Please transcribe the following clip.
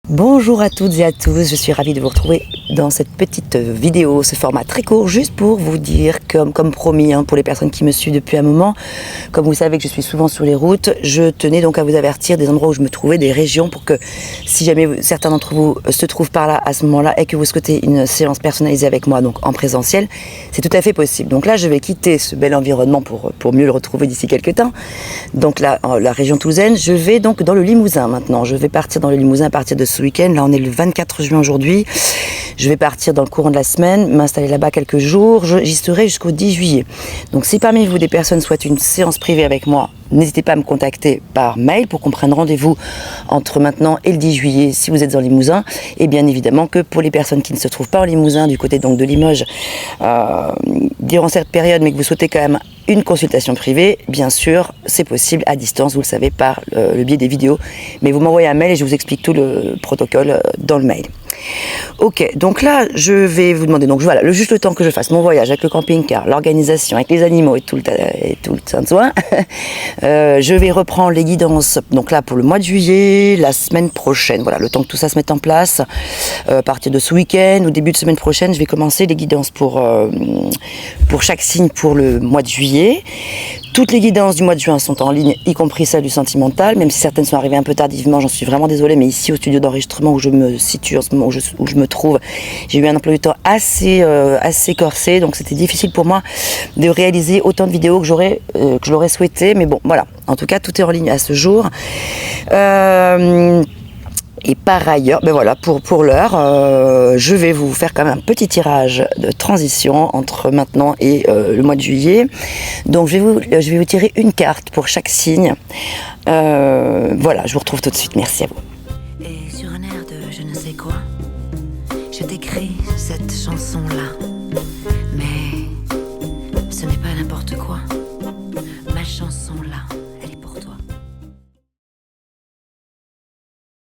Bonjour à toutes et à tous, je suis ravie de vous retrouver dans cette petite vidéo, ce format très court, juste pour vous dire, comme promis, pour les personnes qui me suivent depuis un moment, comme vous savez que je suis souvent sur les routes, je tenais donc à vous avertir des endroits où je me trouvais, des régions, pour que si jamais certains d'entre vous se trouvent par là à ce moment-là et que vous souhaitez une séance personnalisée avec moi, donc en présentiel, c'est tout à fait possible. Donc là, je vais quitter ce bel environnement pour mieux le retrouver d'ici quelques temps. Donc là, la région toulousaine, je vais donc dans le Limousin maintenant. Je vais partir dans le Limousin à partir de ce week-end. Là, on est le 24 juin aujourd'hui. Je vais partir dans le courant de la semaine, m'installer là-bas quelques jours. J'y serai jusqu'au 10 juillet. Donc si parmi vous des personnes souhaitent une séance privée avec moi, n'hésitez pas à me contacter par mail pour qu'on prenne rendez-vous entre maintenant et le 10 juillet si vous êtes en Limousin. Et bien évidemment que pour les personnes qui ne se trouvent pas en Limousin, du côté donc de Limoges, durant cette période, mais que vous souhaitez quand même une consultation privée, bien sûr, c'est possible à distance, vous le savez, par le biais des vidéos. Mais vous m'envoyez un mail et je vous explique tout le protocole dans le mail. Ok, donc là, je vais vous demander, donc voilà, juste le temps que je fasse mon voyage avec le camping-car, l'organisation, avec les animaux et tout le saint-soin, je vais reprendre les guidances, donc là, pour le mois de juillet, la semaine prochaine, voilà, le temps que tout ça se mette en place, à partir de ce week-end, au début de semaine prochaine, je vais commencer les guidances pour chaque signe pour le mois de juillet. Toutes les guidances du mois de juin sont en ligne, y compris celles du sentimental, même si certaines sont arrivées un peu tardivement, j'en suis vraiment désolée, mais ici au studio d'enregistrement où je me situe en ce moment, où je me trouve, j'ai eu un emploi du temps assez corsé, donc c'était difficile pour moi de réaliser autant de vidéos que je l'aurais souhaité, mais bon, voilà. En tout cas, tout est en ligne à ce jour. Et par ailleurs, ben voilà, pour l'heure, je vais vous faire quand même un petit tirage de transition entre maintenant et le mois de juillet. Donc je vais vous tirer une carte pour chaque signe. Voilà, je vous retrouve tout de suite. Merci à vous. Et sur un air de je ne sais quoi, je t'écris cette chanson-là.